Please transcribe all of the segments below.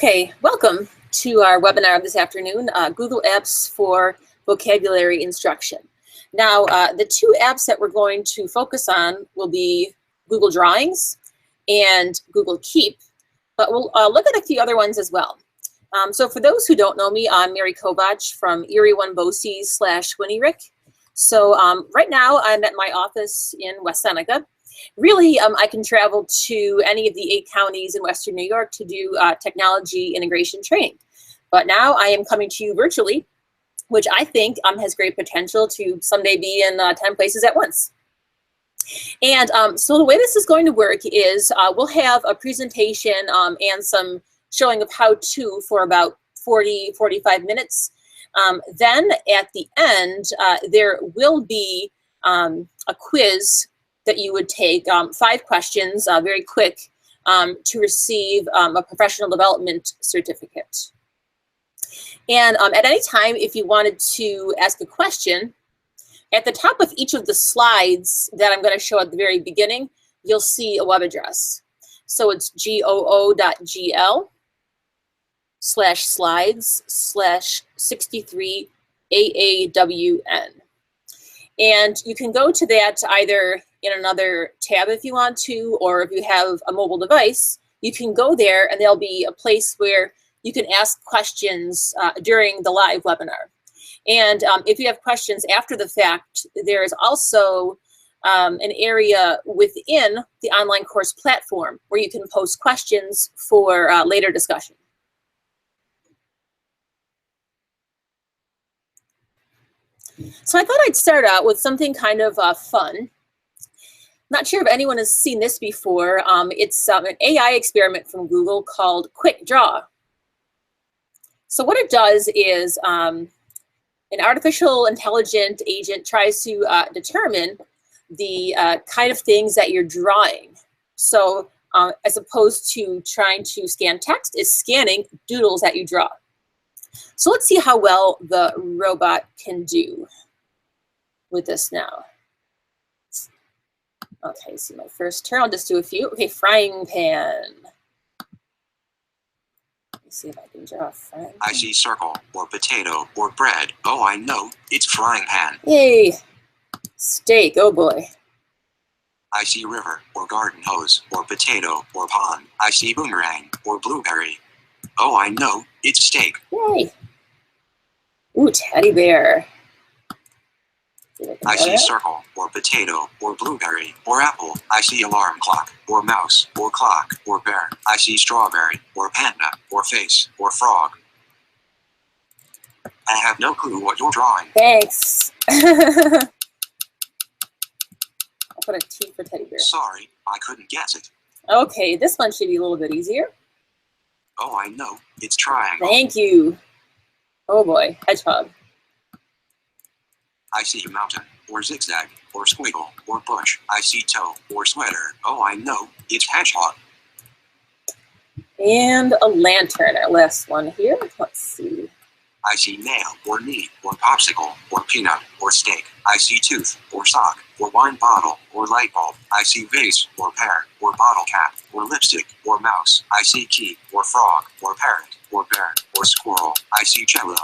Okay, welcome to our webinar this afternoon, Google Apps for Vocabulary Instruction. Now, the two apps that we're going to focus on will be Google Drawings and Google Keep, but we'll look at a few other ones as well. So for those who don't know me, I'm Mary Kovach from Erie One Boces / Winnie Rick. So right now I'm at my office in West Seneca. Really, I can travel to any of the 8 counties in Western New York to do technology integration training. But now I am coming to you virtually, which I think has great potential to someday be in 10 places at once. And so the way this is going to work is we'll have a presentation and some showing of how-to for about 40-45 minutes. Then at the end, there will be a quiz that you would take 5 questions, very quick, to receive a professional development certificate. And at any time, if you wanted to ask a question, at the top of each of the slides that I'm going to show at the very beginning, you'll see a web address. So it's goo.gl/slides/63AAWN. And you can go to that either in another tab if you want to, or if you have a mobile device, you can go there and there'll be a place where you can ask questions during the live webinar. And if you have questions after the fact, there's also an area within the online course platform where you can post questions for later discussion. So I thought I'd start out with something kind of fun. Not sure if anyone has seen this before. It's an AI experiment from Google called Quick Draw. So what it does is an artificial intelligent agent tries to determine the kind of things that you're drawing. So as opposed to trying to scan text, it's scanning doodles that you draw. So let's see how well the robot can do with this now. Okay, see my first turn. I'll just do a few. Okay, frying pan. Let's see if I can draw a frying pan. I see circle or potato or bread. Oh, I know. It's frying pan. Yay. Steak. Oh boy. I see river or garden hose or potato or pond. I see boomerang or blueberry. Oh, I know. It's steak. Yay. Ooh, teddy bear. I see circle or potato or blueberry or apple. I see alarm clock or mouse or clock or bear. I see strawberry or panda or face or frog. I have no clue what you're drawing. Thanks. I'll put a T for teddy bear. Sorry, I couldn't guess it. Okay, this one should be a little bit easier. Oh, I know. It's triangle. Thank you. Oh boy, hedgehog. I see mountain, or zigzag, or squiggle, or bush. I see toe, or sweater. Oh, I know. It's hedgehog. And a lantern, our last one here. Let's see. I see nail, or knee, or popsicle, or peanut, or steak. I see tooth, or sock, or wine bottle, or light bulb. I see vase, or pear, or bottle cap, or lipstick, or mouse. I see key, or frog, or parrot, or bear, or squirrel. I see cello.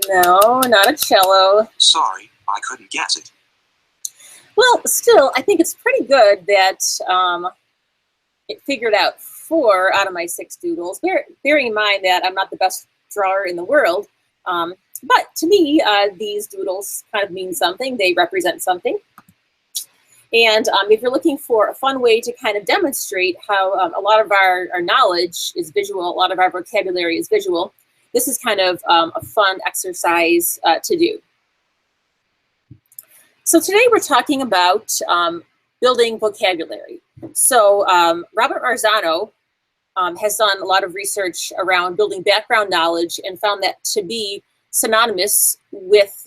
No, not a cello. Sorry, I couldn't guess it. Well, still, I think it's pretty good that it figured out 4 out of my 6 doodles. Bearing in mind that I'm not the best drawer in the world, but to me, these doodles kind of mean something. They represent something. And if you're looking for a fun way to kind of demonstrate how a lot of our knowledge is visual, a lot of our vocabulary is visual, this is kind of a fun exercise to do. So today we're talking about building vocabulary. So Robert Marzano has done a lot of research around building background knowledge and found that to be synonymous with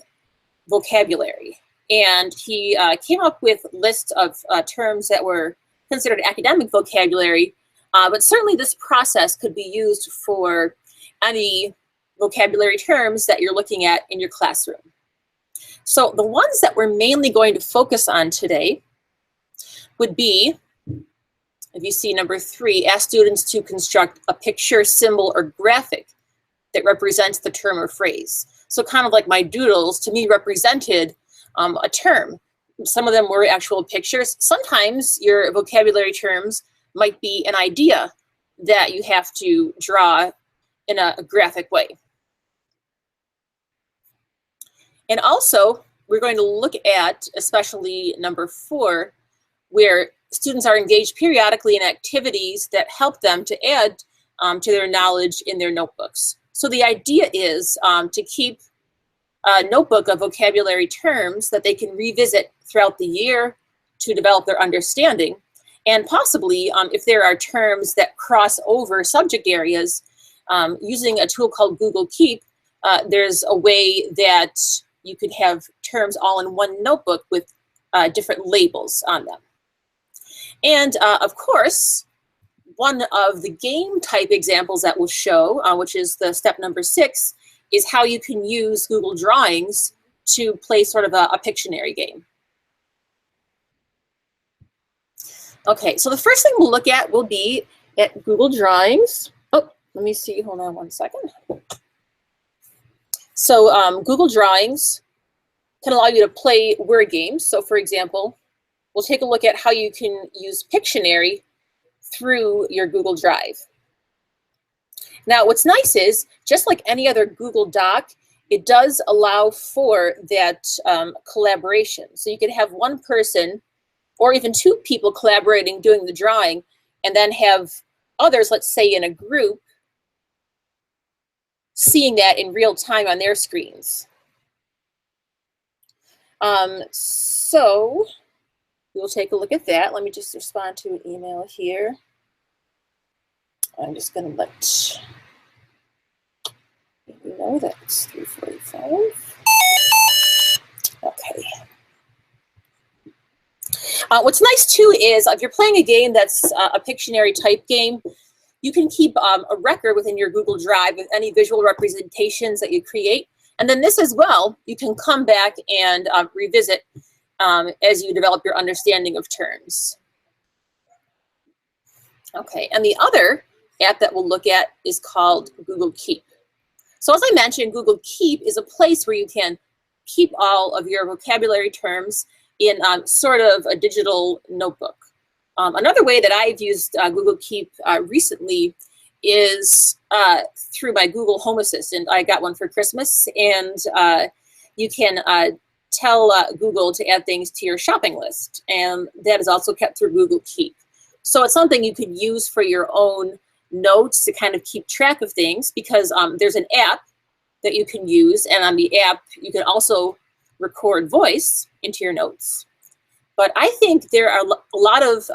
vocabulary. And he came up with lists of terms that were considered academic vocabulary, but certainly this process could be used for any vocabulary terms that you're looking at in your classroom. So the ones that we're mainly going to focus on today would be If you see number 3, ask students to construct a picture, symbol, or graphic that represents the term or phrase. So kind of like my doodles, to me, represented a term. Some of them were actual pictures. Sometimes your vocabulary terms might be an idea that you have to draw in a graphic way. And also, we're going to look at, especially number 4, where students are engaged periodically in activities that help them to add to their knowledge in their notebooks. So the idea is to keep a notebook of vocabulary terms that they can revisit throughout the year to develop their understanding. And possibly, if there are terms that cross over subject areas, using a tool called Google Keep, there's a way that you could have terms all in one notebook with different labels on them. And of course, one of the game type examples that we'll show, which is the step number 6, is how you can use Google Drawings to play sort of a Pictionary game. Okay, so the first thing we'll look at will be at Google Drawings. Oh, let me see, hold on one second. So Google Drawings can allow you to play word games. So for example, we'll take a look at how you can use Pictionary through your Google Drive. Now, what's nice is, just like any other Google Doc, it does allow for that collaboration. So you could have one person or even 2 people collaborating doing the drawing, and then have others, let's say in a group, seeing that in real time on their screens. So we'll take a look at that. Let me just respond to an email here. I'm just going to let you know that it's 3:45. Okay. What's nice too is if you're playing a game that's a Pictionary type game, you can keep a record within your Google Drive of any visual representations that you create. And then this as well, you can come back and revisit as you develop your understanding of terms. Okay, and the other app that we'll look at is called Google Keep. So as I mentioned, Google Keep is a place where you can keep all of your vocabulary terms in sort of a digital notebook. Another way that I've used Google Keep recently is through my Google Home Assistant. I got one for Christmas, and you can tell Google to add things to your shopping list, and that is also kept through Google Keep. So it's something you could use for your own notes to kind of keep track of things, because there's an app that you can use, and on the app you can also record voice into your notes. But I think there are a lot of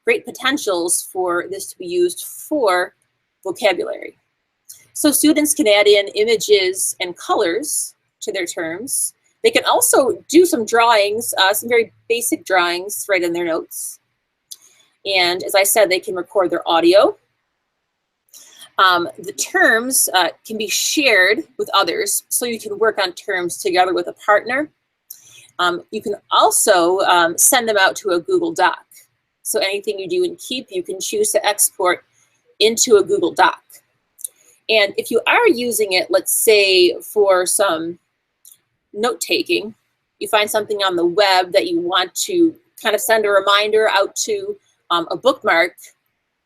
great potentials for this to be used for vocabulary. So students can add in images and colors to their terms. They can also do some drawings, some very basic drawings right in their notes. And as I said, they can record their audio. The terms can be shared with others, so you can work on terms together with a partner. You can also send them out to a Google Doc. So anything you do in Keep, you can choose to export into a Google Doc. And if you are using it, let's say for some note-taking, you find something on the web that you want to kind of send a reminder out to, a bookmark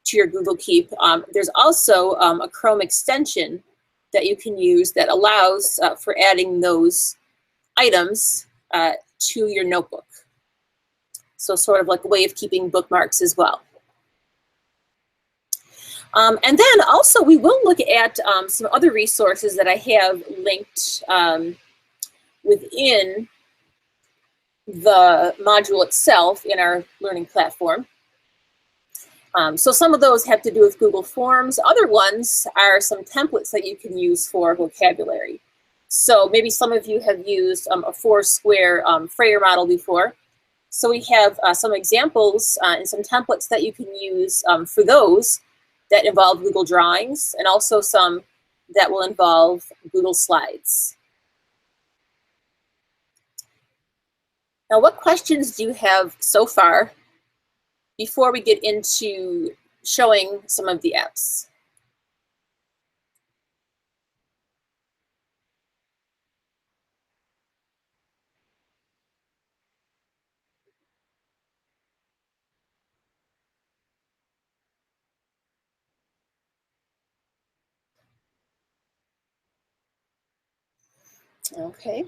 to your Google Keep, there's also a Chrome extension that you can use that allows for adding those items to your notebook. So sort of like a way of keeping bookmarks as well. And then also we will look at some other resources that I have linked within the module itself in our learning platform. So some of those have to do with Google Forms. Other ones are some templates that you can use for vocabulary. So maybe some of you have used a 4-square Frayer model before. So we have some examples and some templates that you can use for those that involve Google Drawings, and also some that will involve Google Slides. Now, what questions do you have so far before we get into showing some of the apps. Okay.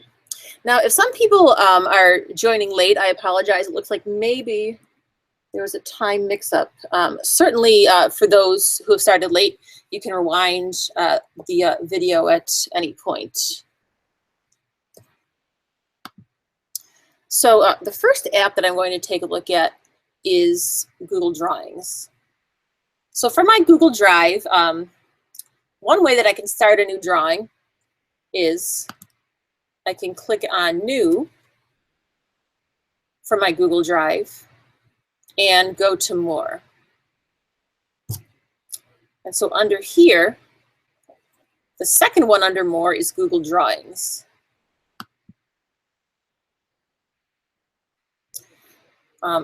Now, if some people are joining late, I apologize. It looks like maybe there was a time mix-up. Certainly, for those who have started late, you can rewind the video at any point. So the first app that I'm going to take a look at is Google Drawings. So for my Google Drive, one way that I can start a new drawing is I can click on New for my Google Drive and go to More. And so under here, the second one under More is Google Drawings.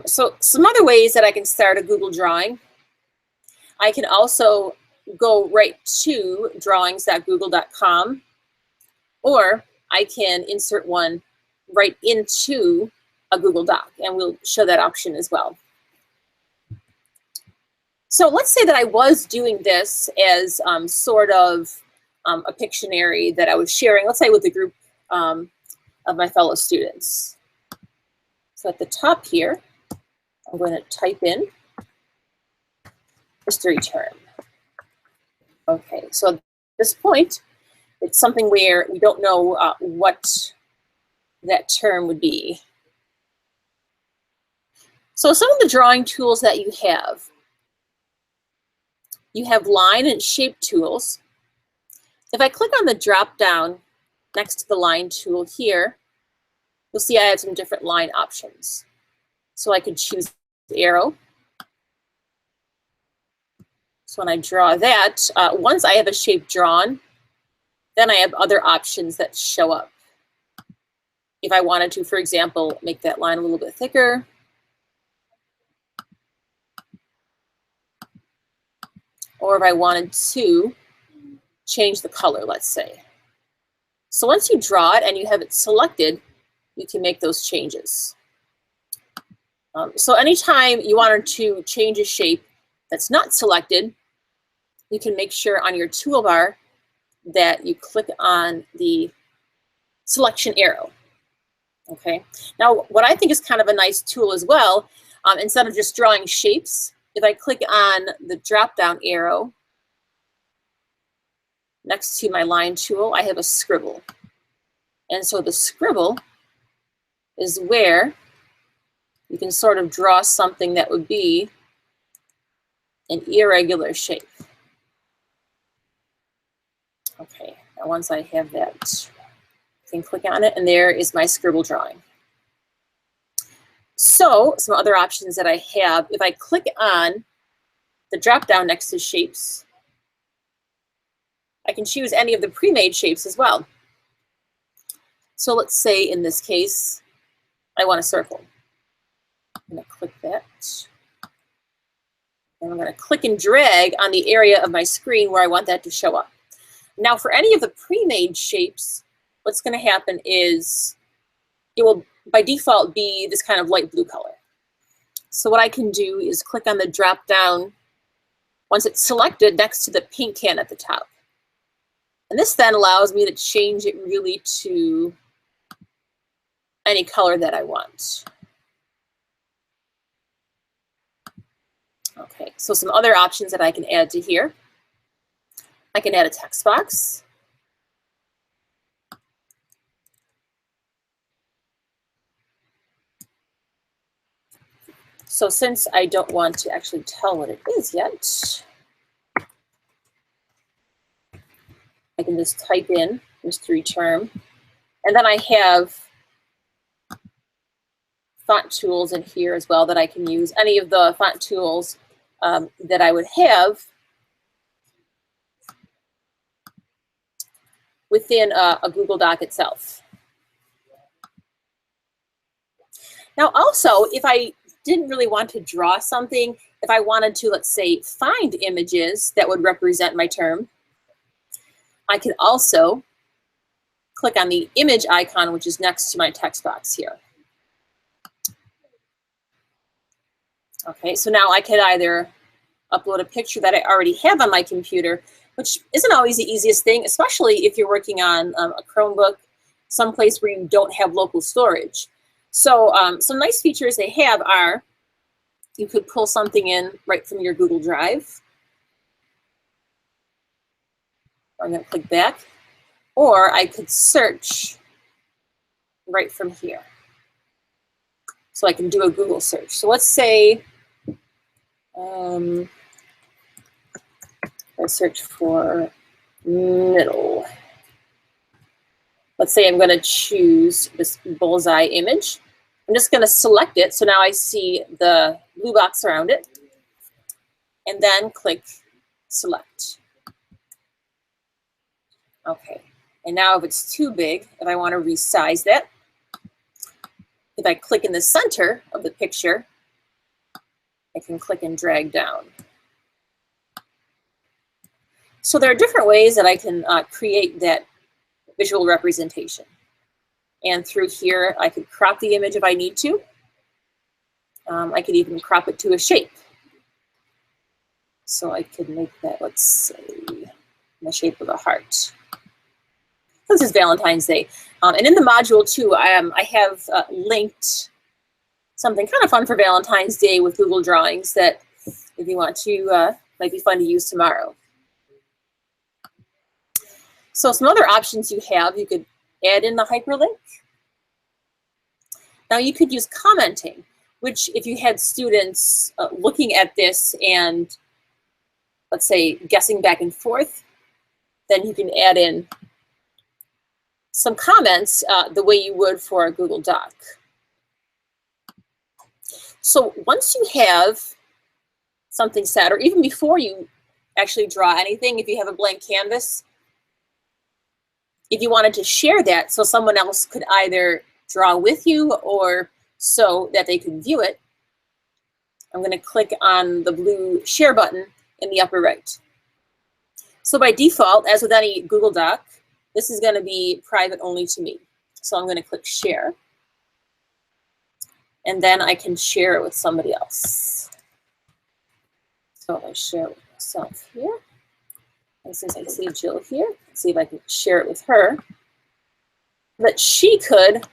So some other ways that I can start a Google drawing. I can also go right to drawings.google.com, or I can insert one right into a Google Doc, and we'll show that option as well. So let's say that I was doing this as sort of a Pictionary that I was sharing, let's say with a group of my fellow students. So at the top here, I'm going to type in history term. Okay, so at this point, it's something where we don't know what that term would be. So some of the drawing tools that you have line and shape tools. If I click on the drop down next to the line tool here, you'll see I have some different line options. So I could choose the arrow. So when I draw that, once I have a shape drawn, then I have other options that show up. If I wanted to, for example, make that line a little bit thicker, or if I wanted to change the color, let's say. So once you draw it and you have it selected, you can make those changes. So anytime you wanted to change a shape that's not selected, you can make sure on your toolbar that you click on the selection arrow. Okay. Now, what I think is kind of a nice tool as well, instead of just drawing shapes, if I click on the drop-down arrow next to my line tool, I have a scribble. And so the scribble is where you can sort of draw something that would be an irregular shape. Okay, now once I have that, I can click on it, and there is my scribble drawing. So some other options that I have, if I click on the drop down next to shapes, I can choose any of the pre-made shapes as well. So let's say in this case, I want a circle. I'm going to click that. And I'm going to click and drag on the area of my screen where I want that to show up. Now for any of the pre-made shapes, what's going to happen is it will by default be this kind of light blue color. So what I can do is click on the drop down once it's selected next to the pink can at the top. And this then allows me to change it really to any color that I want. Okay, so some other options that I can add to here. I can add a text box. So since I don't want to actually tell what it is yet, I can just type in mystery term. And then I have font tools in here as well that I can use. Any of the font tools that I would have within a Google Doc itself. Now also, if I didn't really want to draw something, if I wanted to, let's say, find images that would represent my term, I could also click on the image icon, which is next to my text box here. Okay, so now I could either upload a picture that I already have on my computer, which isn't always the easiest thing, especially if you're working on a Chromebook, someplace where you don't have local storage. So some nice features they have are you could pull something in right from your Google Drive. I'm going to click back. Or I could search right from here. So I can do a Google search. So let's say I search for middle. Let's say I'm going to choose this bullseye image. I'm just going to select it. So now I see the blue box around it. And then click select. Okay. And now if it's too big, if I want to resize that, if I click in the center of the picture, I can click and drag down. So there are different ways that I can create that visual representation. And through here, I could crop the image if I need to. I could even crop it to a shape. So I could make that, let's say, in the shape of a heart. This is Valentine's Day. And in the module too, I have linked something kind of fun for Valentine's Day with Google Drawings that if you want to, might be fun to use tomorrow. So some other options you have, you could add in the hyperlink. Now you could use commenting, which if you had students looking at this and let's say guessing back and forth, then you can add in some comments the way you would for a Google Doc. So once you have something set, or even before you actually draw anything, if you have a blank canvas, if you wanted to share that so someone else could either draw with you or so that they can view it, I'm going to click on the blue share button in the upper right. So by default, as with any Google Doc, this is going to be private only to me. So I'm going to click share. And then I can share it with somebody else. So I share it with myself here. And since I see Jill here, let's see if I can share it with her. That she could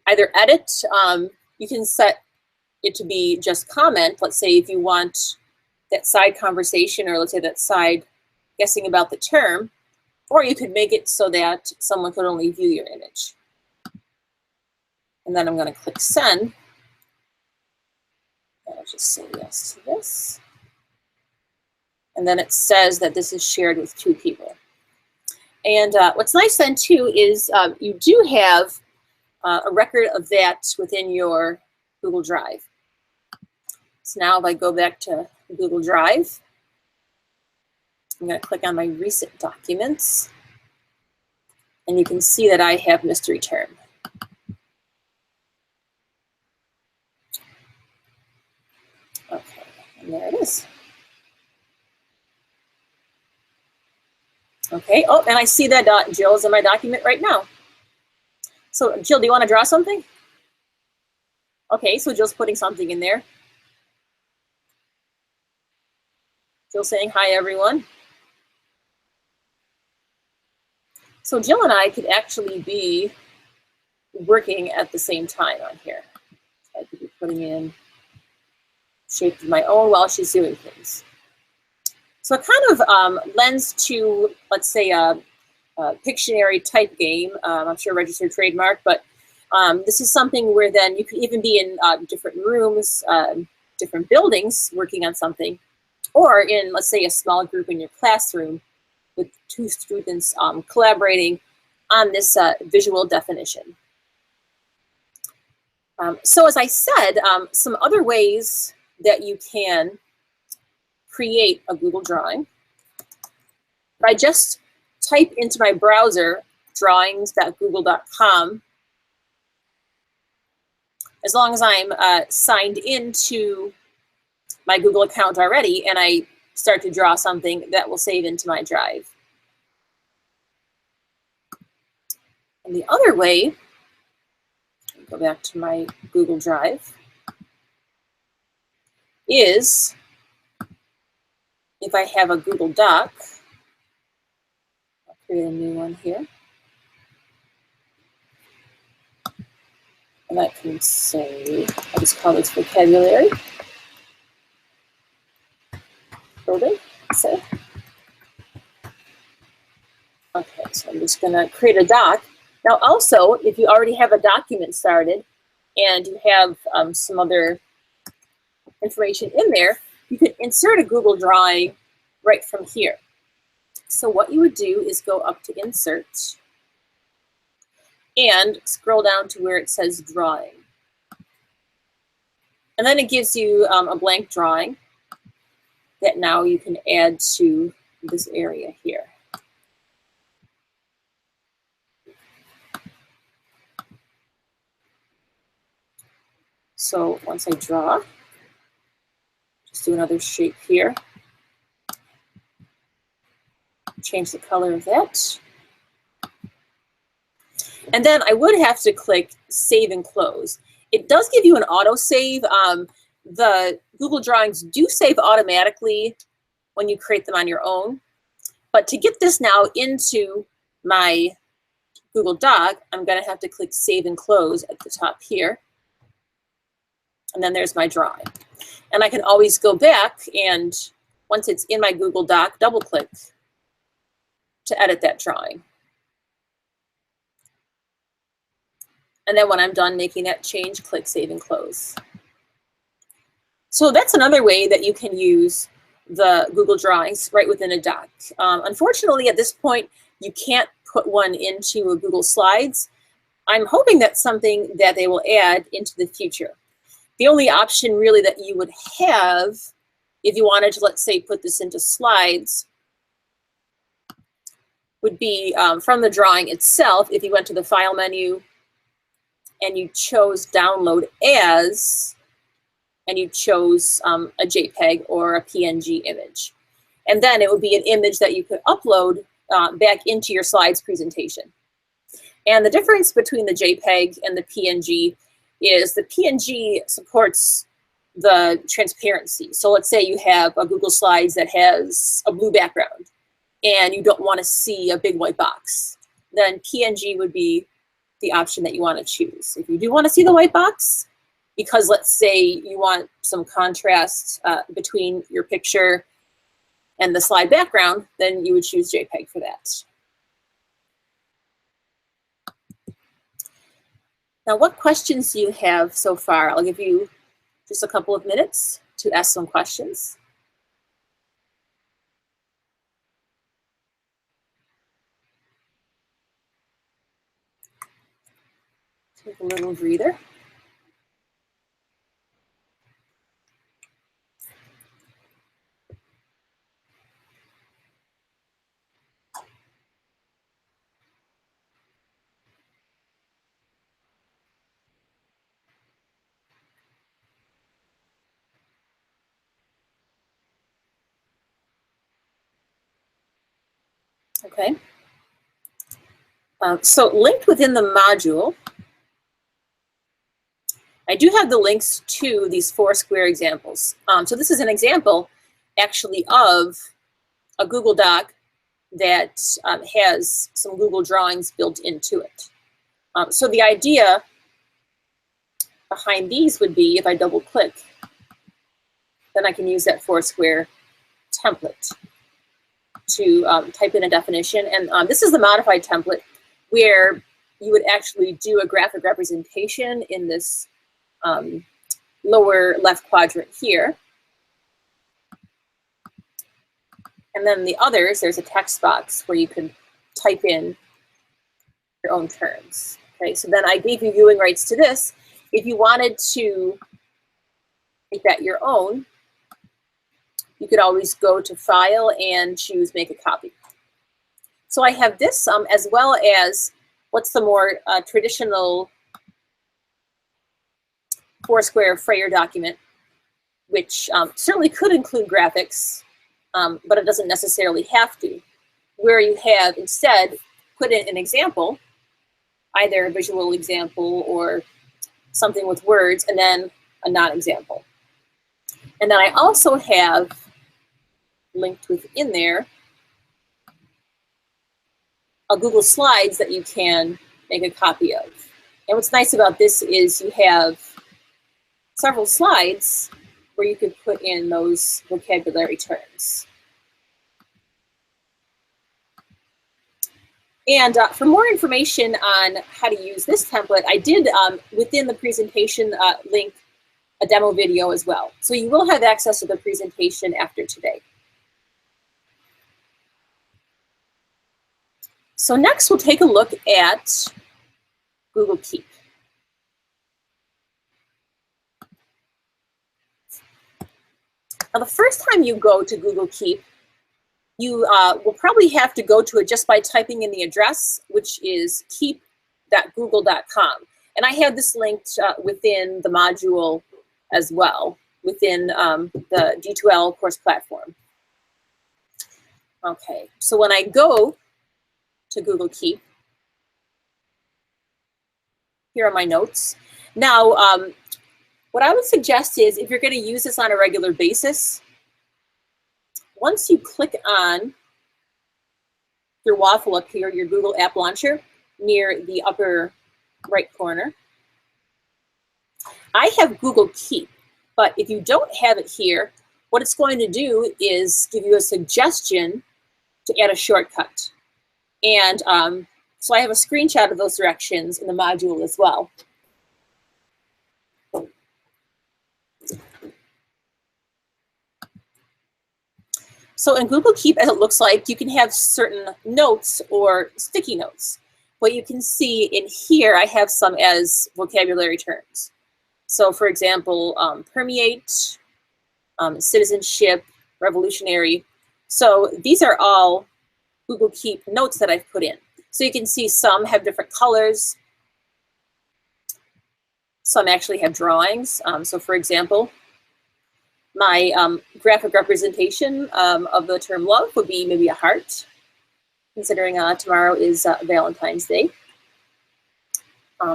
either edit, you can set it to be just comment. Let's say if you want that side conversation, or let's say that side guessing about the term, or you could make it so that someone could only view your image. And then I'm going to click send. And I'll just say yes to this. And then it says that this is shared with 2 people. And what's nice then too is you do have a record of that within your Google Drive. So now if I go back to Google Drive, I'm going to click on my recent documents. And you can see that I have mystery term. Okay, and there it is. Okay, oh, and I see that Jill is in my document right now. So Jill, do you want to draw something? Okay, so Jill's putting something in there. Jill saying hi, everyone. So Jill and I could actually be working at the same time on here. I could be putting in shape of my own while she's doing things. So it kind of lends to, let's say, a Pictionary type game. I'm sure registered trademark, but this is something where then you could even be in different rooms, different buildings working on something, or in, let's say, a small group in your classroom with 2 students collaborating on this visual definition. So as I said, some other ways that you can create a Google drawing. If I just type into my browser drawings.google.com, As long as I'm signed into my Google account already and I start to draw something, that will save into my drive. And the other way, go back to my Google Drive, is if I have a Google Doc, I'll create a new one here. And I can say, I'll just call this vocabulary. Building, say. Okay, so I'm just going to create a doc. Now also, if you already have a document started and you have some other information in there, you could insert a Google drawing right from here. So what you would do is go up to Insert and scroll down to where it says Drawing. And then it gives you a blank drawing that now you can add to this area here. So once I draw, just do another shape here. Change the color of that. And then I would have to click Save and Close. It does give you an autosave. The Google Drawings do save automatically when you create them on your own. But to get this now into my Google Doc, I'm going to have to click Save and Close at the top here. And then there's my drawing. And I can always go back and once it's in my Google Doc, double click to edit that drawing. And then when I'm done making that change, click Save and Close. So that's another way that you can use the Google Drawings right within a doc. Unfortunately, at this point, you can't put one into a Google Slides. I'm hoping that's something that they will add into the future. The only option really that you would have if you wanted to, let's say, put this into slides would be from the drawing itself. If you went to the File menu and you chose Download As, and you chose a JPEG or a PNG image. And then it would be an image that you could upload back into your slides presentation. And the difference between the JPEG and the PNG is the PNG supports the transparency. So let's say you have a Google Slides that has a blue background and you don't want to see a big white box. Then PNG would be the option that you want to choose. If you do want to see the white box, because let's say you want some contrast between your picture and the slide background, then you would choose JPEG for that. Now, what questions do you have so far? I'll give you just a couple of minutes to ask some questions. Take a little breather. Okay. So linked within the module, I do have the links to these 4 square examples. So this is an example actually of a Google Doc that has some Google Drawings built into it. So the idea behind these would be, if I double click, then I can use that 4 square template to type in a definition. And this is the modified template where you would actually do a graphic representation in this lower left quadrant here. And then the others, there's a text box where you can type in your own terms. Okay, so then I gave you viewing rights to this. If you wanted to make that your own, you could always go to File and choose Make a Copy. So I have this as well as what's the more traditional four-square Frayer document, which certainly could include graphics, but it doesn't necessarily have to, where you have instead put in an example, either a visual example or something with words, and then a non-example. And then I also have linked within there a Google Slides that you can make a copy of. And what's nice about this is you have several slides where you can put in those vocabulary terms. And for more information on how to use this template, I did, within the presentation, link a demo video as well. So you will have access to the presentation after today. So next we'll take a look at Google Keep. Now the first time you go to Google Keep, you will probably have to go to it just by typing in the address, which is keep.google.com. And I have this linked within the module as well, within the D2L course platform. Okay, so when I go to Google Keep, here are my notes. Now, what I would suggest is if you're going to use this on a regular basis, once you click on your waffle up here, your Google App Launcher, near the upper right corner, I have Google Keep, but if you don't have it here, what it's going to do is give you a suggestion to add a shortcut. And so I have a screenshot of those directions in the module as well. So in Google Keep, as it looks like, you can have certain notes or sticky notes. What you can see in here, I have some as vocabulary terms. So for example, permeate, citizenship, revolutionary. So these are all Google Keep notes that I've put in. So you can see some have different colors. Some actually have drawings. So for example, my graphic representation of the term love would be maybe a heart, considering tomorrow is Valentine's Day.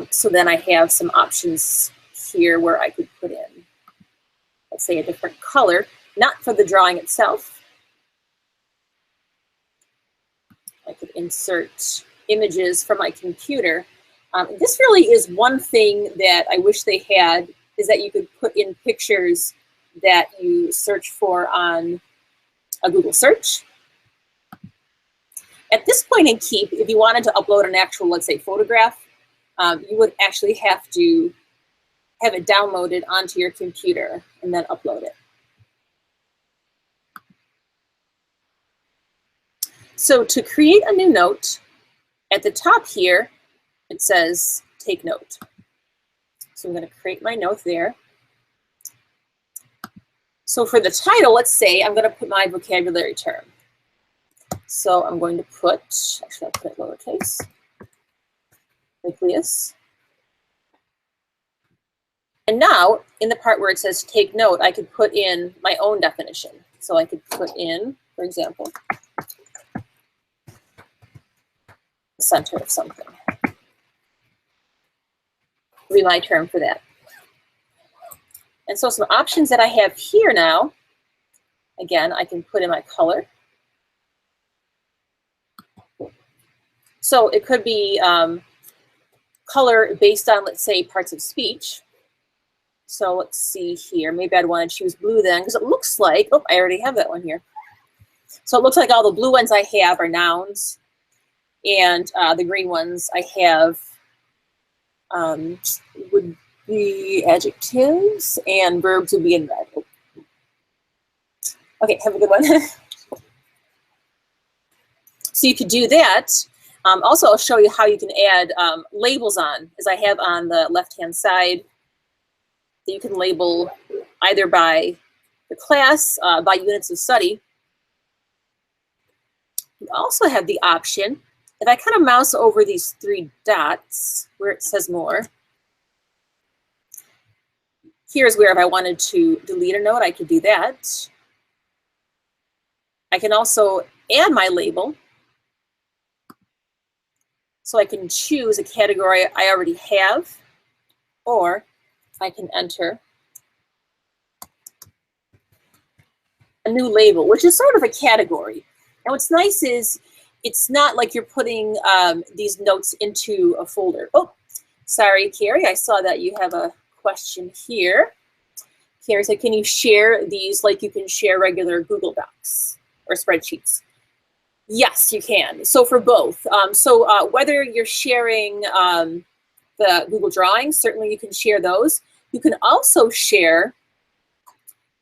So then I have some options here where I could put in, let's say, a different color, not for the drawing itself. I could insert images from my computer. This really is one thing that I wish they had, is that you could put in pictures that you search for on a Google search. At this point in Keep, if you wanted to upload an actual, let's say, photograph, you would actually have to have it downloaded onto your computer and then upload it. So to create a new note, at the top here, it says take note. So I'm going to create my note there. So for the title, let's say I'm going to put my vocabulary term. So I'm going to put, actually I'll put it lowercase, nucleus. And now, in the part where it says take note, I could put in my own definition. So I could put in, for example, the center of something. Would be my term for that. And so some options that I have here now, again, I can put in my color. So it could be color based on, let's say, parts of speech. So let's see here. Maybe I'd want to choose blue then, because it looks like, oh, I already have that one here. So it looks like all the blue ones I have are nouns, and the green ones I have would be adjectives, and verbs would be in red. Okay, have a good one. So you could do that. Also, I'll show you how you can add labels on, as I have on the left-hand side. You can label either by the class, by units of study. You also have the option, if I kind of mouse over these three dots where it says more, Here's where if I wanted to delete a note, I could do that. I can also add my label. So I can choose a category I already have, or I can enter a new label, which is sort of a category. And what's nice is it's not like you're putting these notes into a folder. Oh, sorry, Carrie, I saw that you have a question here. Carrie said, can you share these like you can share regular Google Docs or spreadsheets? Yes, you can. So for both. Whether you're sharing the Google Drawings, certainly you can share those. You can also share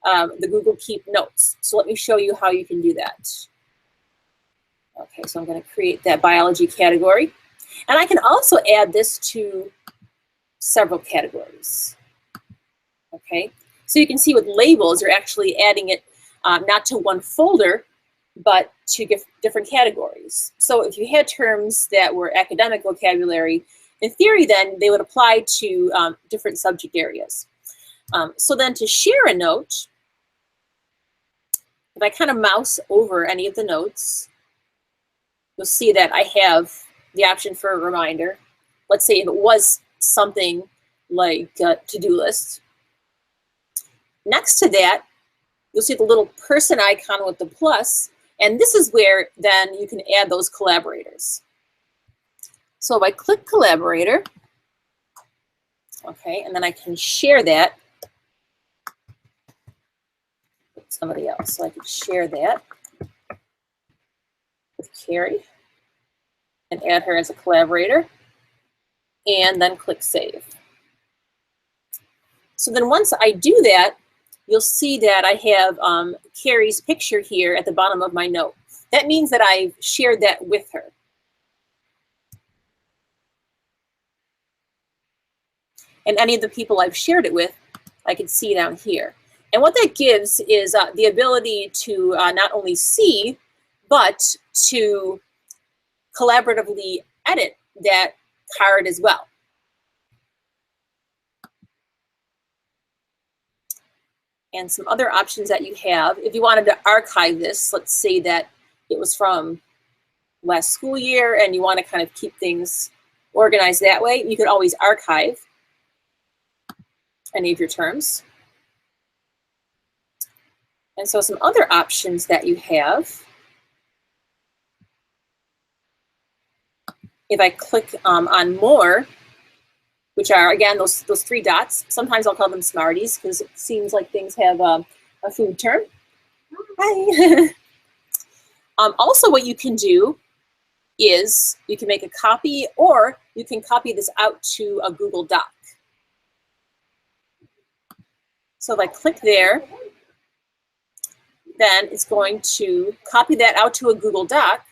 the Google Keep notes. So let me show you how you can do that. Okay, so I'm going to create that biology category. And I can also add this to several categories. Okay, so you can see with labels, you're actually adding it not to one folder, but to different categories. So if you had terms that were academic vocabulary, in theory then they would apply to different subject areas. So then to share a note, if I kind of mouse over any of the notes, you'll see that I have the option for a reminder. Let's say if it was something like a to-do list. Next to that, you'll see the little person icon with the plus, and this is where then you can add those collaborators. So if I click collaborator, okay, and then I can share that with somebody else. So I can share that with Carrie and add her as a collaborator, and then click save. So then once I do that, you'll see that I have Carrie's picture here at the bottom of my note. That means that I've shared that with her. And any of the people I've shared it with, I can see down here. And what that gives is the ability to not only see, but to collaboratively edit that card as well. And some other options that you have, if you wanted to archive this, let's say that it was from last school year and you want to kind of keep things organized that way, you could always archive any of your terms. And so some other options that you have, if I click on more, which are, again, those three dots. Sometimes I'll call them Smarties because it seems like things have a food term. Hi. Also, what you can do is you can make a copy, or you can copy this out to a Google Doc. So if I click there, then it's going to copy that out to a Google Doc.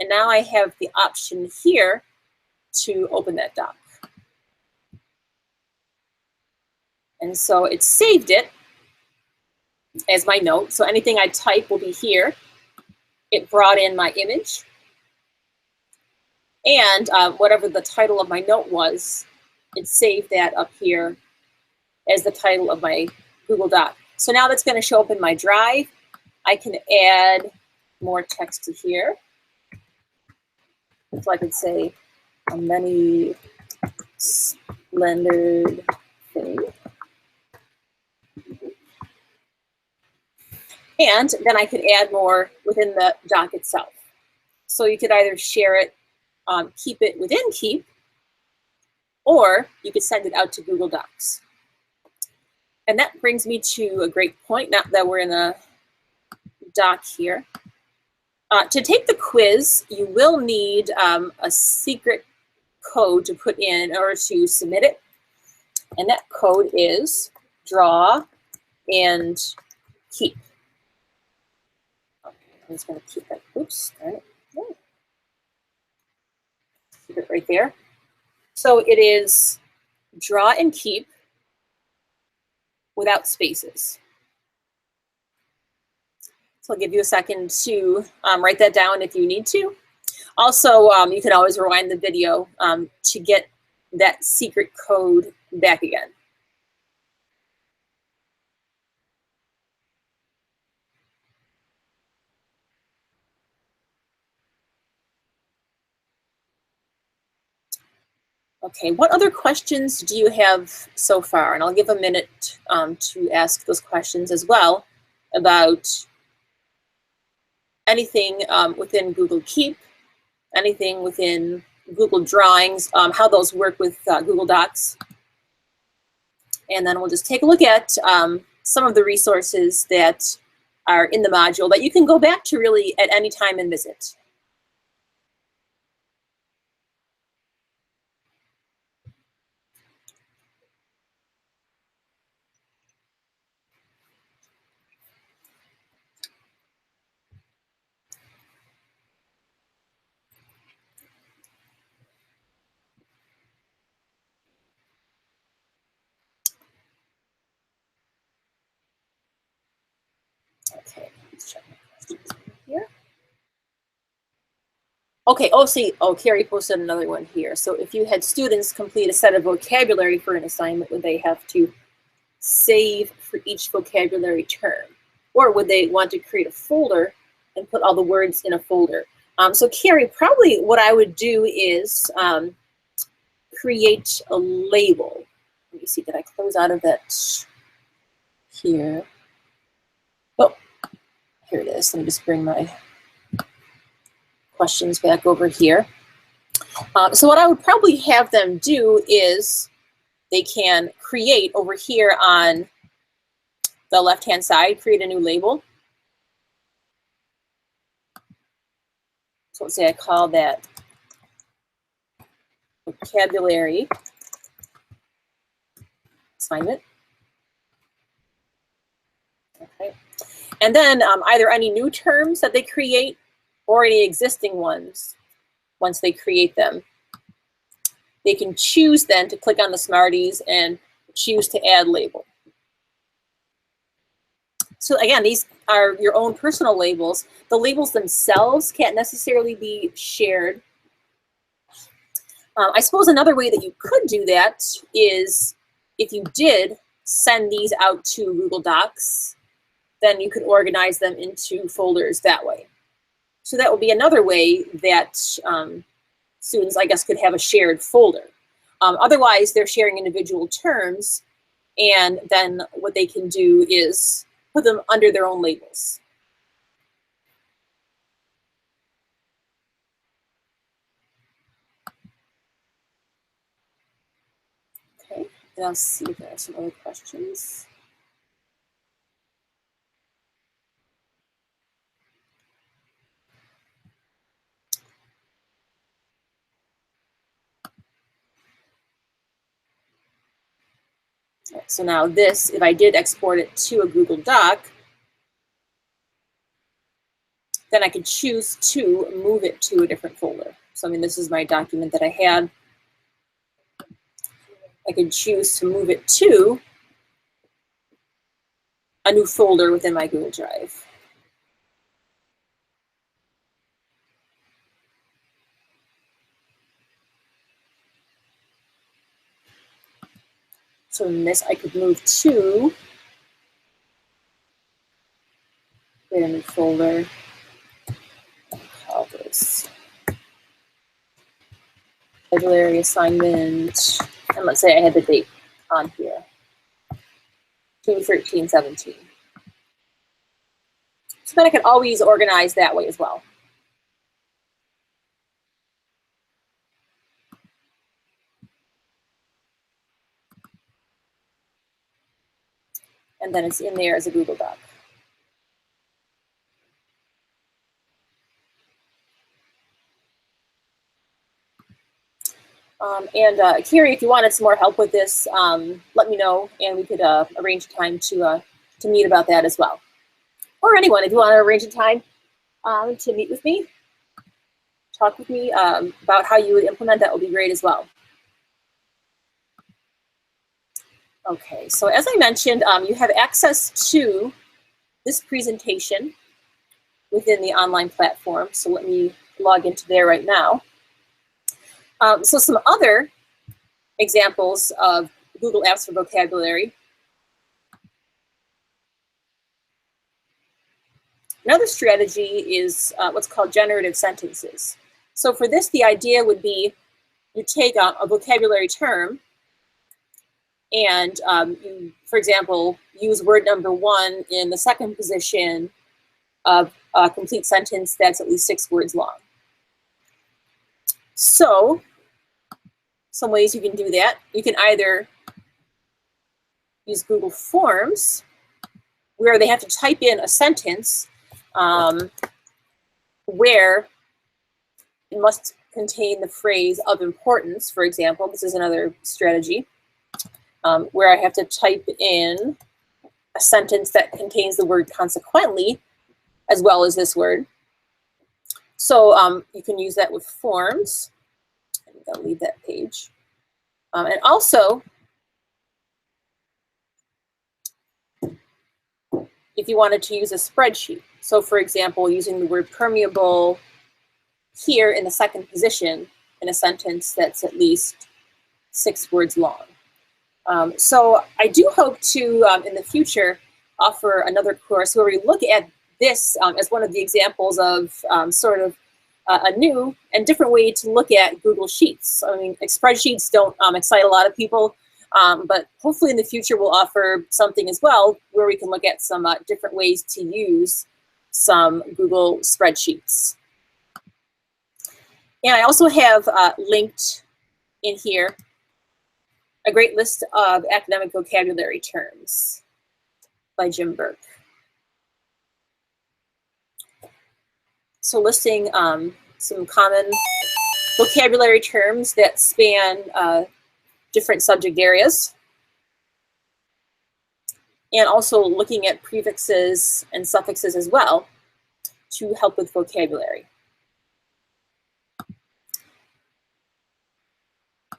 And now I have the option here to open that doc. And so it saved it as my note. So anything I type will be here. It brought in my image. And whatever the title of my note was, it saved that up here as the title of my Google Doc. So now that's going to show up in my Drive. I can add more text to here. So I could say, many splendid things. And then I could add more within the doc itself. So you could either share it, keep it within Keep, or you could send it out to Google Docs. And that brings me to a great point, now that we're in a doc here. To take the quiz, you will need a secret code to put in order to submit it. And that code is draw and keep. I'm just going to keep it. Oops, darn it. Yeah. Keep it right there. So it is draw and keep without spaces. So I'll give you a second to write that down if you need to. Also, you can always rewind the video to get that secret code back again. Okay, what other questions do you have so far? And I'll give a minute to ask those questions as well about anything within Google Keep, anything within Google Drawings, how those work with Google Docs. And then we'll just take a look at some of the resources that are in the module that you can go back to really at any time and visit. Okay, let's check my questions here. Okay, Carrie posted another one here. So if you had students complete a set of vocabulary for an assignment, would they have to save for each vocabulary term? Or would they want to create a folder and put all the words in a folder? So Carrie, probably what I would do is create a label. Let me see, did I close out of that here? Oh, here it is. Let me just bring my questions back over here. So what I would probably have them do is they can create over here on the left-hand side, create a new label. So let's say I call that vocabulary assignment. Okay. And then either any new terms that they create or any existing ones, once they create them, they can choose then to click on the Smarties and choose to add label. So again, these are your own personal labels. The labels themselves can't necessarily be shared. I suppose another way that you could do that is if you did send these out to Google Docs, then you could organize them into folders that way. So that would be another way that students, I guess, could have a shared folder. Otherwise, they're sharing individual terms, and then what they can do is put them under their own labels. Okay, and I'll see if there are some other questions. Right, so now this, if I did export it to a Google Doc, then I could choose to move it to a different folder. So I mean, this is my document that I had. I could choose to move it to a new folder within my Google Drive. So in this, I could move to create a new folder. Call this vocabulary assignment, and let's say I had the date on here, 2/13/17. So then I could always organize that way as well. And then it's in there as a Google Doc. Carrie, if you wanted some more help with this, let me know, and we could arrange a time to meet about that as well. Or anyone, if you want to arrange a time to meet with me, talk with me about how you would implement that, would be great as well. Okay, so as I mentioned, you have access to this presentation within the online platform. So let me log into there right now. So some other examples of Google Apps for Vocabulary. Another strategy is what's called generative sentences. So for this, the idea would be you take a vocabulary term and you, for example, use word number 1 in the second position of a complete sentence that's at least 6 words long. So, some ways you can do that. You can either use Google Forms, where they have to type in a sentence where it must contain the phrase of importance, for example. This is another strategy where I have to type in a sentence that contains the word consequently, as well as this word. So you can use that with forms. I'm going to leave that page. And also, if you wanted to use a spreadsheet. So for example, using the word permeable here in the second position in a sentence that's at least 6 words long. So I do hope to, in the future, offer another course where we look at this as one of the examples of sort of a new and different way to look at Google Sheets. I mean, spreadsheets don't excite a lot of people, but hopefully in the future we'll offer something as well where we can look at some different ways to use some Google spreadsheets. And I also have linked in here a great list of academic vocabulary terms by Jim Burke. So listing some common vocabulary terms that span different subject areas. And also looking at prefixes and suffixes as well to help with vocabulary.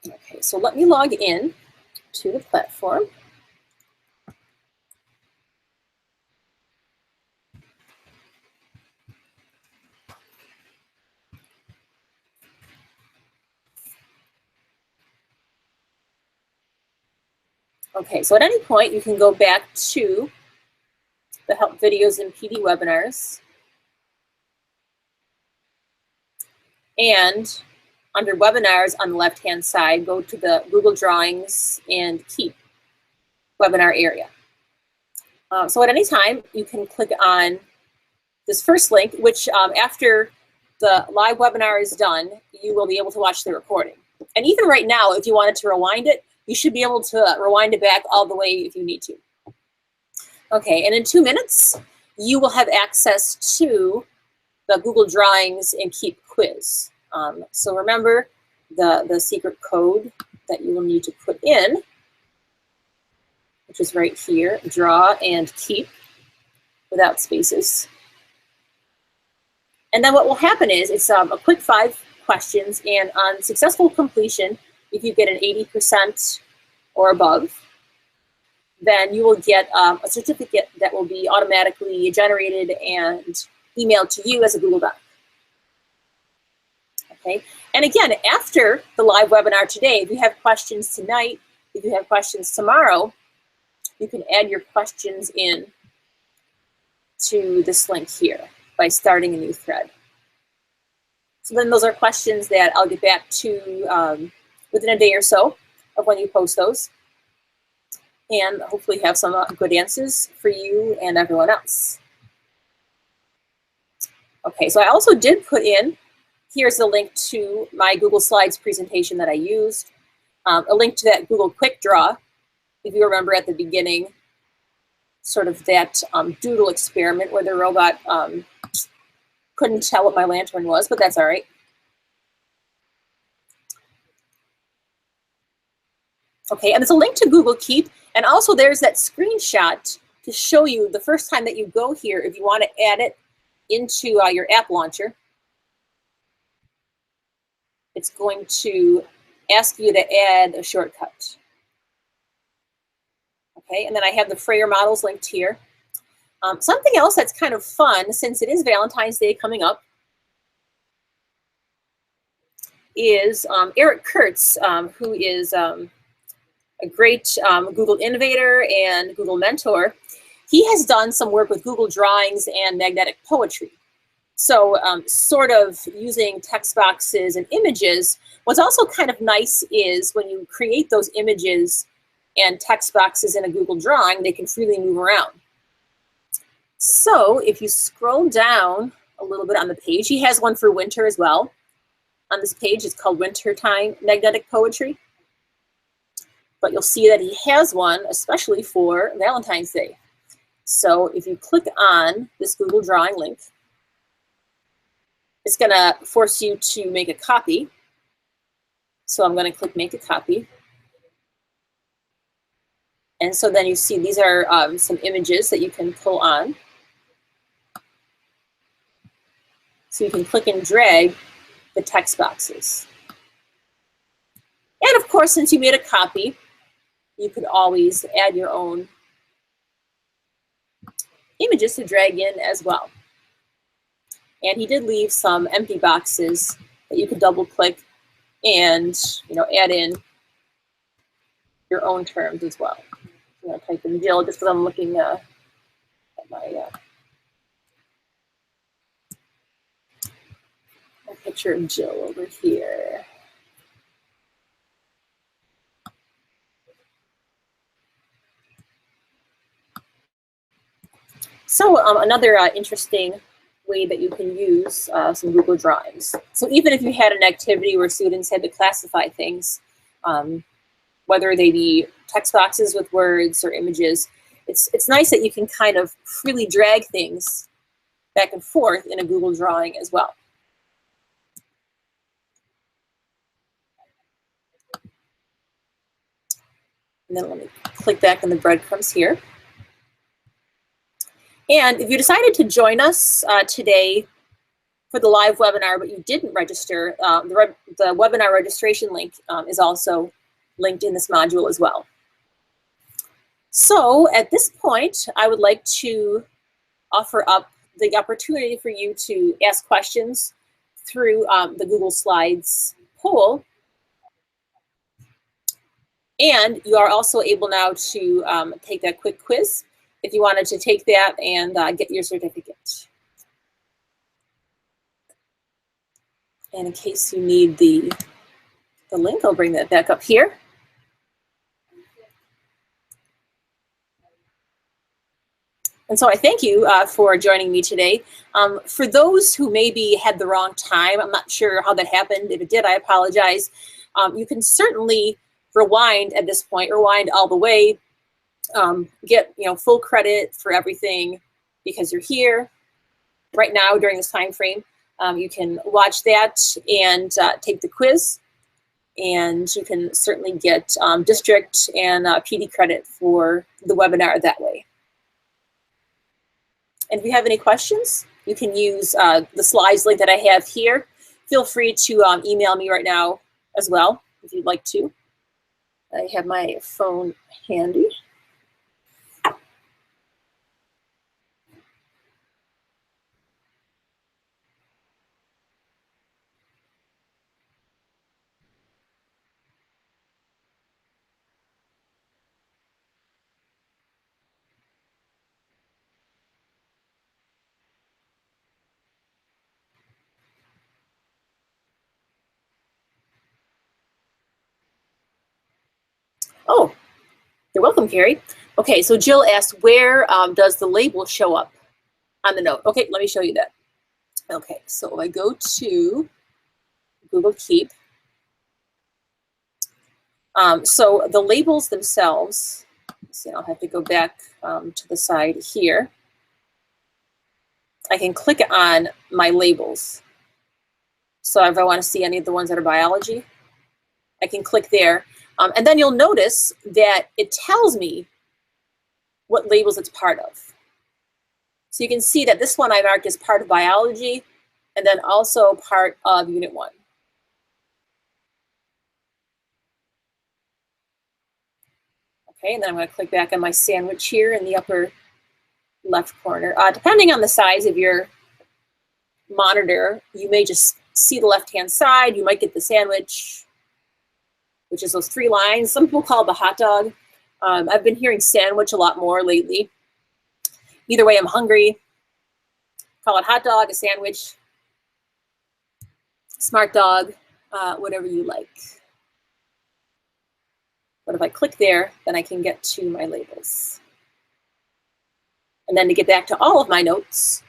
Okay, so let me log in to the platform. Okay, so at any point you can go back to the help videos and PD webinars. And under webinars on the left-hand side, go to the Google Drawings and Keep webinar area. So at any time, you can click on this first link, which after the live webinar is done, you will be able to watch the recording. And even right now, if you wanted to rewind it, you should be able to rewind it back all the way if you need to. Okay, and in 2 minutes, you will have access to the Google Drawings and Keep quiz. So remember the secret code that you will need to put in, which is right here, draw and keep without spaces. And then what will happen is it's a quick 5 questions, and on successful completion, if you get an 80% or above, then you will get a certificate that will be automatically generated and emailed to you as a Google Doc. Okay, and again, after the live webinar today, if you have questions tonight, if you have questions tomorrow, you can add your questions in to this link here by starting a new thread. So then those are questions that I'll get back to within a day or so of when you post those, and hopefully have some good answers for you and everyone else. Okay, so I also did put in, here's the link to my Google Slides presentation that I used, a link to that Google Quick Draw, if you remember at the beginning, sort of that doodle experiment where the robot couldn't tell what my lantern was, but that's all right. Okay, and there's a link to Google Keep, and also there's that screenshot to show you the first time that you go here, if you want to add it into your app launcher, it's going to ask you to add a shortcut. Okay, and then I have the Frayer models linked here. Something else that's kind of fun, since it is Valentine's Day coming up, is Eric Kurtz, who is a great Google innovator and Google mentor. He has done some work with Google Drawings and magnetic poetry. So sort of using text boxes and images. What's also kind of nice is when you create those images and text boxes in a Google Drawing, they can freely move around. So if you scroll down a little bit on the page, he has one for winter as well. On this page, it's called Wintertime Magnetic Poetry. But you'll see that he has one especially for Valentine's Day. So if you click on this Google Drawing link, it's going to force you to make a copy. So I'm going to click Make a Copy. And so then you see these are some images that you can pull on. So you can click and drag the text boxes. And of course, since you made a copy, you could always add your own images to drag in as well. And he did leave some empty boxes that you could double click and add in your own terms as well. I'm going to type in Jill just because I'm looking at my picture of Jill over here. So another interesting way that you can use some Google Drawings. So even if you had an activity where students had to classify things, whether they be text boxes with words or images, it's nice that you can kind of freely drag things back and forth in a Google Drawing as well. And then let me click back on the breadcrumbs here. And if you decided to join us today for the live webinar, but you didn't register, the webinar registration link is also linked in this module as well. So at this point, I would like to offer up the opportunity for you to ask questions through the Google Slides poll. And you are also able now to take that quick quiz if you wanted to take that and get your certificate. And in case you need the link, I'll bring that back up here. And so I thank you for joining me today. For those who maybe had the wrong time, I'm not sure how that happened. If it did, I apologize. You can certainly rewind at this point, rewind all the way, get full credit for everything because you're here right now during this time frame. You can watch that and take the quiz, and you can certainly get district and PD credit for the webinar that way. And if you have any questions, you can use the slides link that I have here. Feel free to email me right now as well, if you'd like to. I have my phone handy. Oh, you're welcome, Carrie. Okay, so Jill asked, where does the label show up on the note? Okay, let me show you that. Okay, so if I go to Google Keep, so the labels themselves, let's see, I'll have to go back to the side here. I can click on my labels. So if I want to see any of the ones that are biology, I can click there. And then you'll notice that it tells me what labels it's part of. So you can see that this one I marked as part of biology, and then also part of Unit 1. Okay, and then I'm going to click back on my sandwich here in the upper left corner. Depending on the size of your monitor, you may just see the left-hand side. You might get the sandwich, which is those 3 lines. Some people call it the hot dog. I've been hearing sandwich a lot more lately. Either way, I'm hungry. Call it hot dog, a sandwich, smart dog, whatever you like. But if I click there, then I can get to my labels. And then to get back to all of my notes,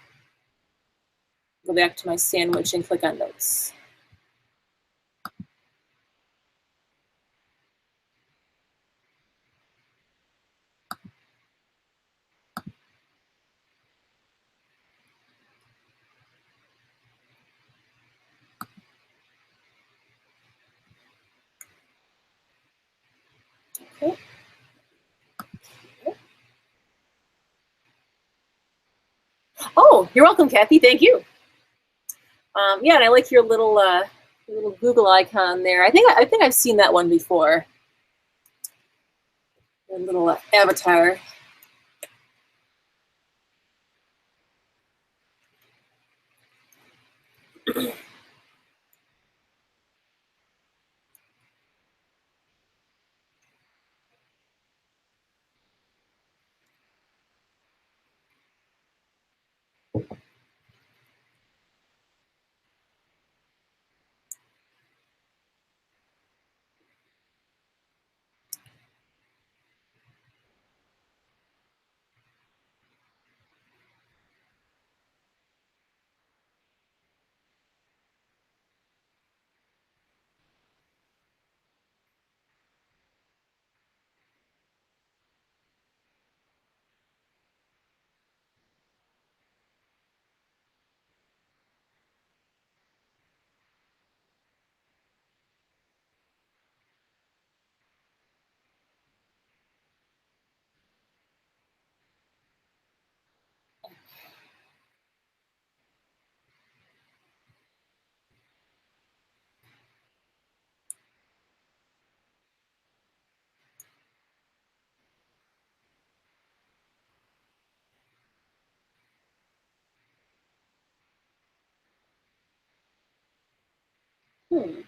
go back to my sandwich and click on notes. Okay. Oh, you're welcome, Kathy. Thank you. Yeah, and I like your little Google icon there. I think I've seen that one before. A little avatar. Hmm.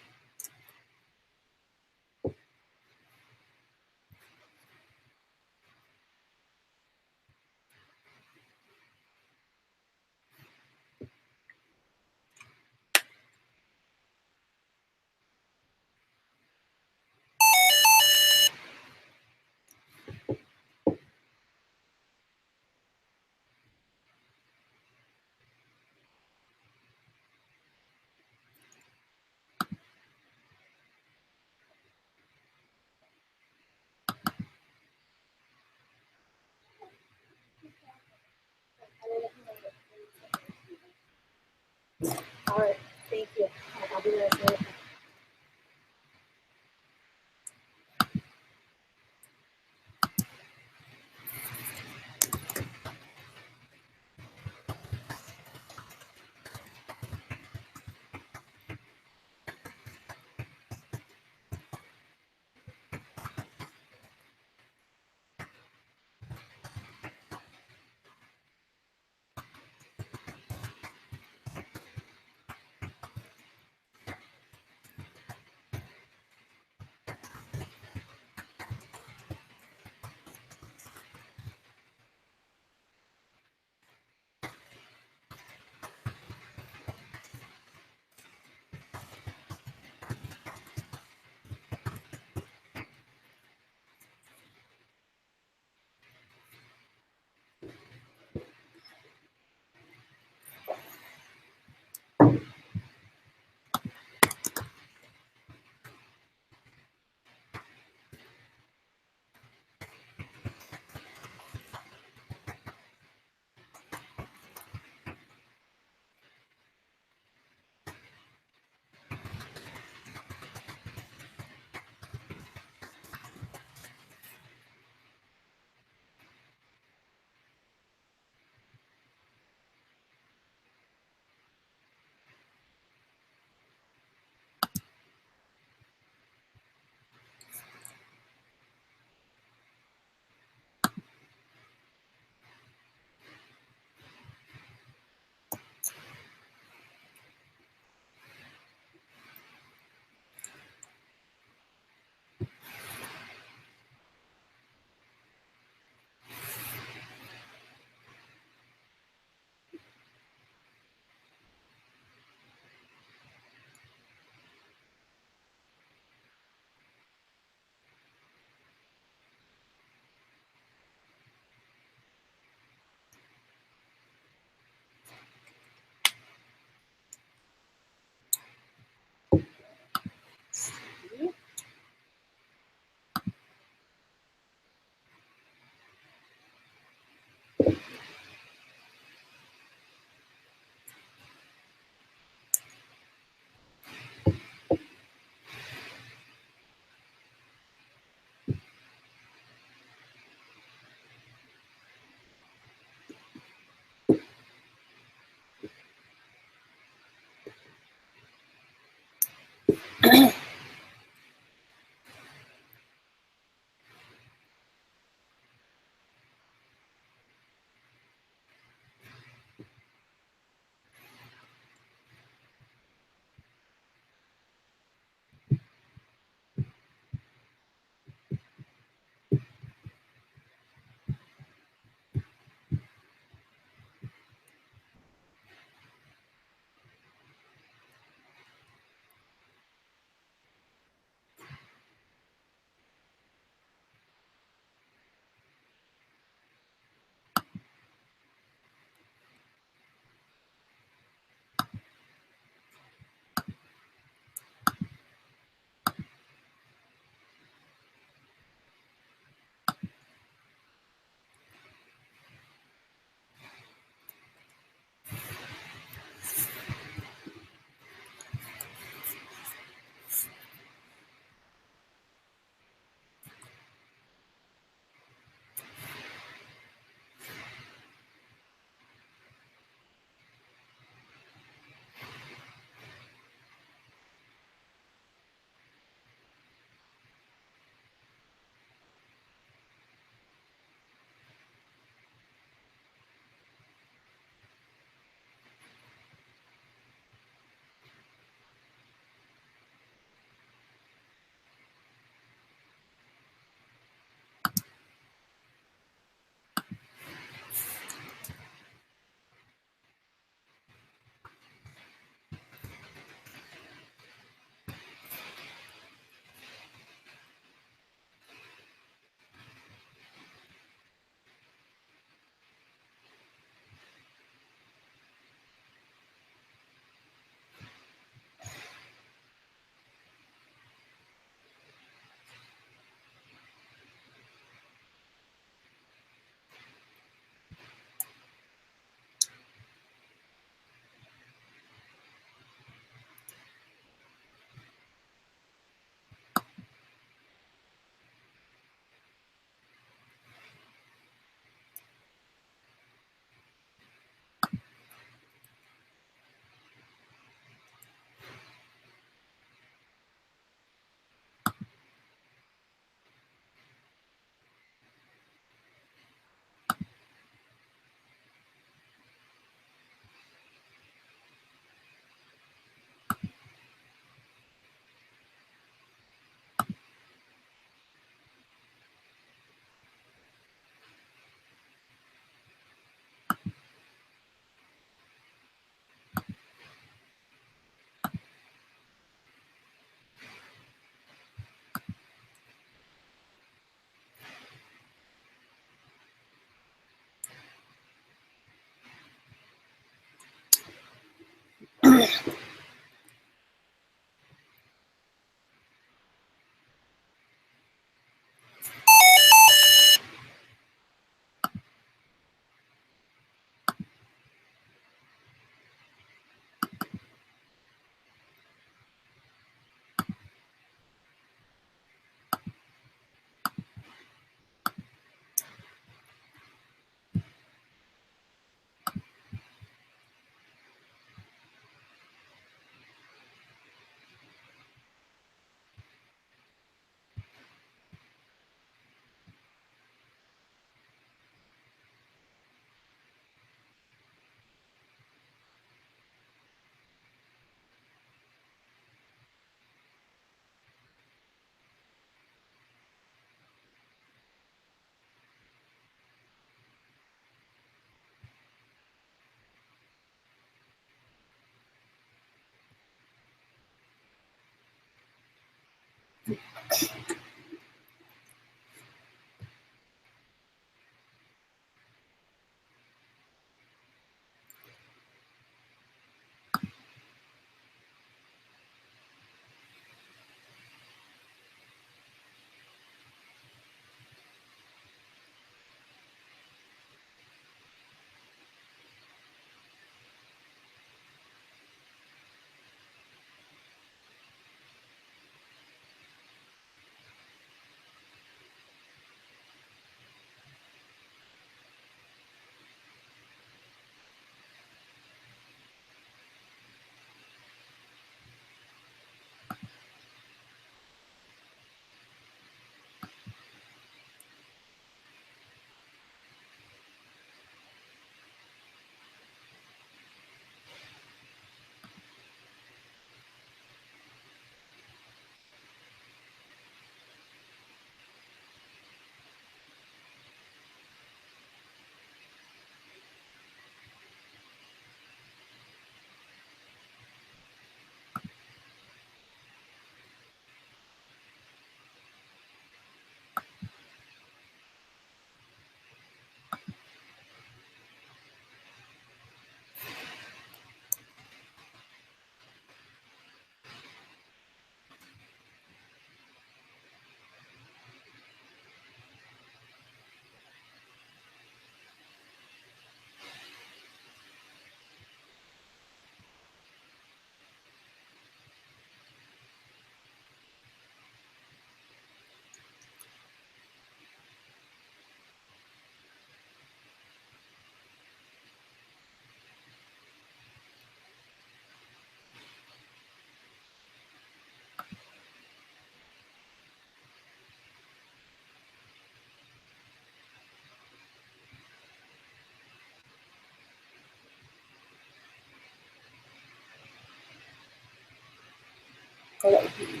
Oh, that would be-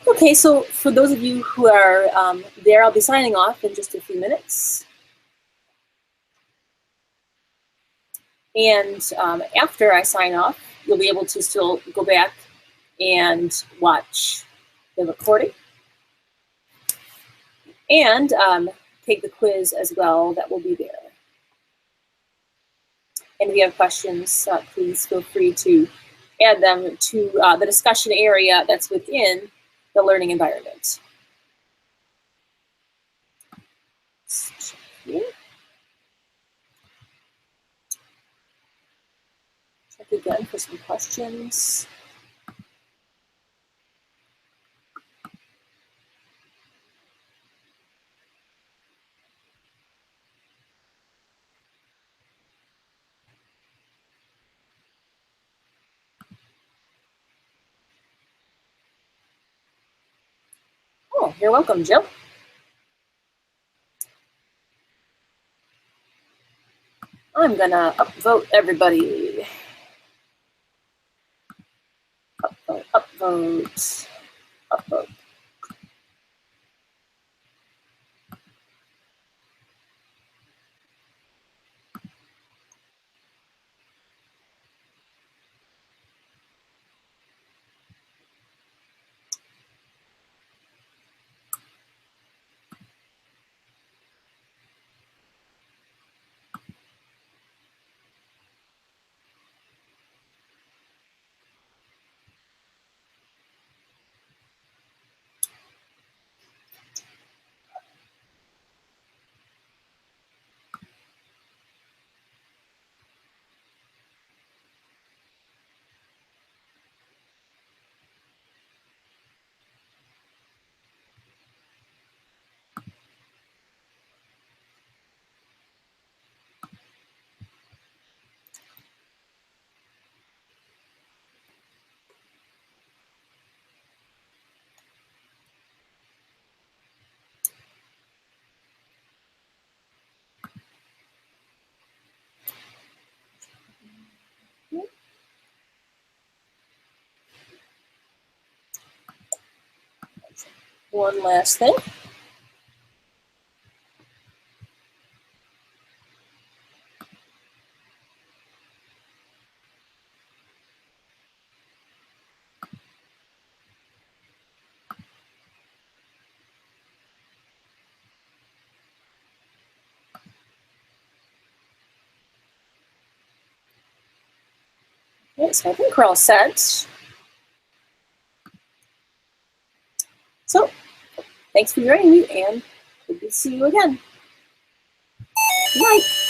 Okay, so for those of you who are there, I'll be signing off in just a few minutes. And after I sign off, you'll be able to still go back and watch the recording and take the quiz as well that will be there. And if you have questions, please feel free to add them to the discussion area that's within the learning environment. Check again for some questions. Oh, you're welcome, Jill. I'm gonna upvote everybody. Upvote, upvote, upvote. One last thing. Okay, so I think we're all set. So, thanks for joining me, and good to see you again. Good night.